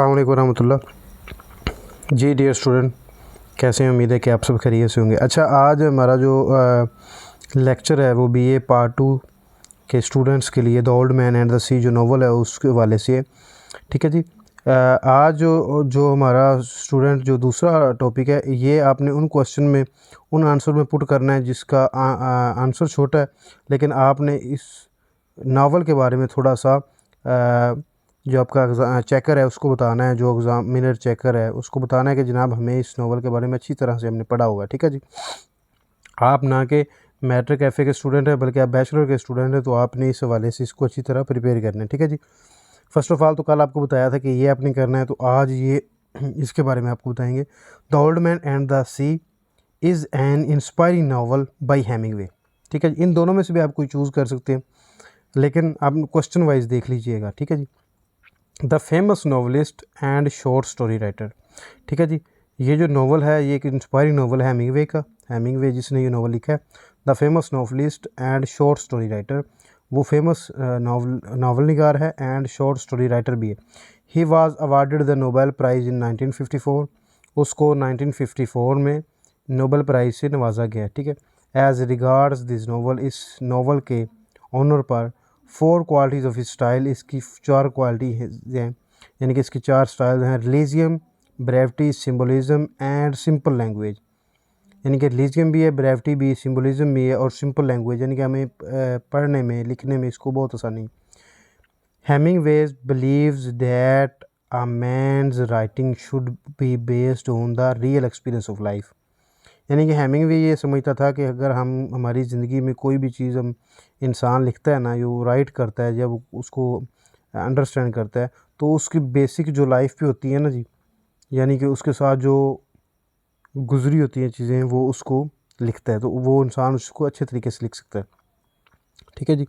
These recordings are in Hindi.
अस्सलाम वालेकुम रहमतुल्लाह। जी डियर स्टूडेंट, कैसे हैं? उम्मीद है कि आप सब खैरियत से होंगे। अच्छा, आज हमारा जो लेक्चर है वो बीए पार्ट 2 के स्टूडेंट्स के लिए the old man and the sea जो नावल है उसके हवाले से है। ठीक है जी। आज जो हमारा स्टूडेंट जो दूसरा टॉपिक है, ये आपने उन क्वेश्चन में उन आंसर में पुट करना है जिसका आंसर छोटा है, लेकिन आपने इस नावल के बारे में थोड़ा सा जो आपका चेकर है उसको बताना है, जो एग्ज़ामिनर चेकर है उसको बताना है कि जनाब हमें इस नावल के बारे में अच्छी तरह से हमने पढ़ा हुआ है। ठीक है जी। आप ना कि मैट्रिक एफ़ए के स्टूडेंट हैं, बल्कि आप बैचलर के स्टूडेंट हैं, तो आपने इस हवाले से इसको अच्छी तरह प्रिपेयर करना है। ठीक है जी। फ़र्स्ट ऑफ़ ऑल तो कल आपको बताया था कि ये आपने करना है, तो आज ये इसके बारे में आपको बताएंगे। The old man and the sea is an inspiring novel by Hemingway. ठीक है जी। इन दोनों में से भी आप कोई चूज़ कर सकते हैं, लेकिन आप क्वेश्चन वाइज देख लीजिएगा। ठीक है जी। The famous novelist and short story writer. ठीक है जी। ये जो नावल है ये एक इंस्पायरिंग नावल है हेमिंगवे का। हेमिंगवे जिसने ये नावल लिखा है, the famous novelist and short story writer, वो फेमस नावल निगार है एंड शॉर्ट स्टोरी राइटर भी है। He was awarded the Nobel prize in 1954। उसको 1954 में नोबेल प्राइज़ से नवाजा गया। ठीक है। एज रिगार्ड्स दिस नावल, इस नावल के ऑनर पर 4 क्वालिटीज़ ऑफ स्टाइल, इसकी 4 क्वालिटी हैं, यानी कि इसकी 4 स्टाइल हैं। Realism, brevity, symbolism and simple language. यानी कि रिलीजियम भी है, ब्रेविटी भी, सिम्बोलिज्म भी है और सिंपल लैंग्वेज, यानी कि हमें पढ़ने में लिखने में इसको बहुत आसानी। Hemingway's believes that a man's writing should be based on the real experience of life. यानी कि हेमिंगवे ये समझता था कि अगर हम हमारी ज़िंदगी में कोई भी चीज़ हम इंसान लिखता है ना, जो राइट करता है, जब उसको अंडरस्टैंड करता है, तो उसकी बेसिक जो लाइफ पे होती है ना जी, यानी कि उसके साथ जो गुजरी होती हैं चीज़ें, वो उसको लिखता है, तो वो इंसान उसको अच्छे तरीके से लिख सकता है। ठीक है जी।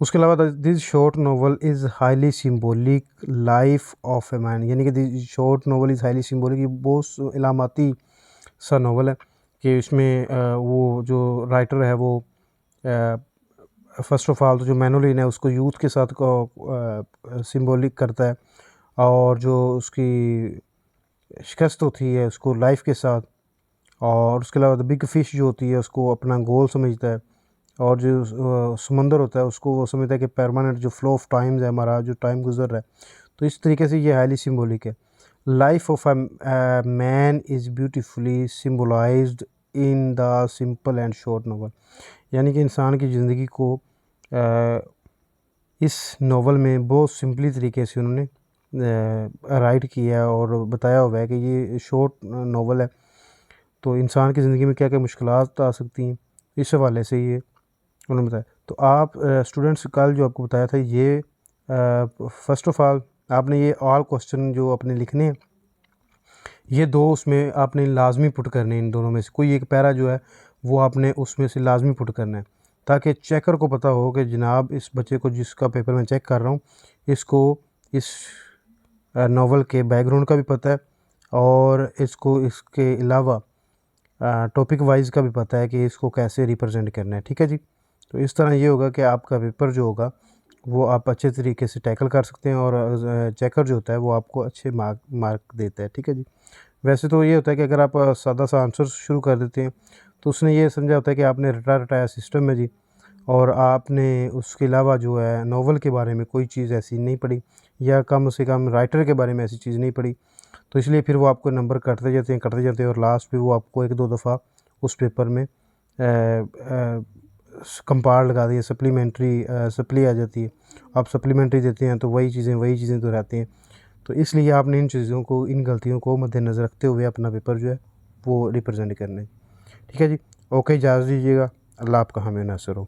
उसके अलावा this short novel is highly symbolic life of a man. यानी कि this short novel is highly symbolic, ये बहुत इलामाती सा नावल है कि इसमें वो जो राइटर है वो फ़र्स्ट ऑफ़ ऑल तो जो मैनुलिन है उसको यूथ के साथ को सिम्बोलिक करता है, और जो उसकी शिकस्त होती है उसको लाइफ के साथ, और उसके अलावा द बिग फ़िश जो होती है उसको अपना गोल समझता है, और जो समंदर होता है उसको वो समझता है कि परमानेंट जो फ्लो ऑफ टाइम्स है, हमारा जो टाइम गुजर रहा है। तो इस तरीके से ये हाईली सिम्बोलिक है। Life of a man is beautifully symbolised in the simple and short novel. यानी कि इंसान की ज़िंदगी को इस नावल में बहुत सिंपली तरीके से उन्होंने राइट किया है और बताया हुआ है कि ये शॉर्ट नावल है, तो इंसान की ज़िंदगी में क्या क्या मुश्किलात आ सकती हैं, इस हवाले से ये उन्होंने बताया। तो आप स्टूडेंट्स कल जो आपको बताया था, ये फ़र्स्ट ऑफ़ ऑल आपने ये ऑल क्वेश्चन जो अपने लिखने हैं, ये 2 उसमें आपने लाजमी पुट करने हैं। इन दोनों में से कोई एक पैरा जो है वो आपने उसमें से लाजमी पुट करना है, ताकि चेकर को पता हो कि जनाब इस बच्चे को जिसका पेपर मैं चेक कर रहा हूँ, इसको इस नावल के बैकग्राउंड का भी पता है, और इसको इसके अलावा टॉपिक वाइज का भी पता है कि इसको कैसे रिप्रेजेंट करना है। ठीक है जी। तो इस तरह ये होगा कि आपका पेपर जो होगा वो आप अच्छे तरीके से टैकल कर सकते हैं, और चेकर जो होता है वो आपको अच्छे मार्क देता है। ठीक है जी। वैसे तो ये होता है कि अगर आप सादा सा आंसर शुरू कर देते हैं, तो उसने ये समझा होता है कि आपने रटाया सिस्टम है जी, और आपने उसके अलावा जो है नावल के बारे में कोई चीज़ ऐसी नहीं पढ़ी, या कम से कम राइटर के बारे में ऐसी चीज़ नहीं पढ़ी, तो इसलिए फिर वो आपको नंबर कटते जाते हैं, और लास्ट पे वो आपको 1-2 दफ़ा उस पेपर में कंपार लगा दिए, सप्लीमेंट्री सप्ली आ जाती है। आप सप्लीमेंट्री देते हैं तो वही चीज़ें तो रहती हैं। तो इसलिए आपने इन चीज़ों को, इन गलतियों को मद्देनज़र रखते हुए अपना पेपर जो है वो रिप्रेजेंट करना है। ठीक है जी। ओके, इजाज़त दीजिएगा। अल्लाह आपका हामी नासिर हो।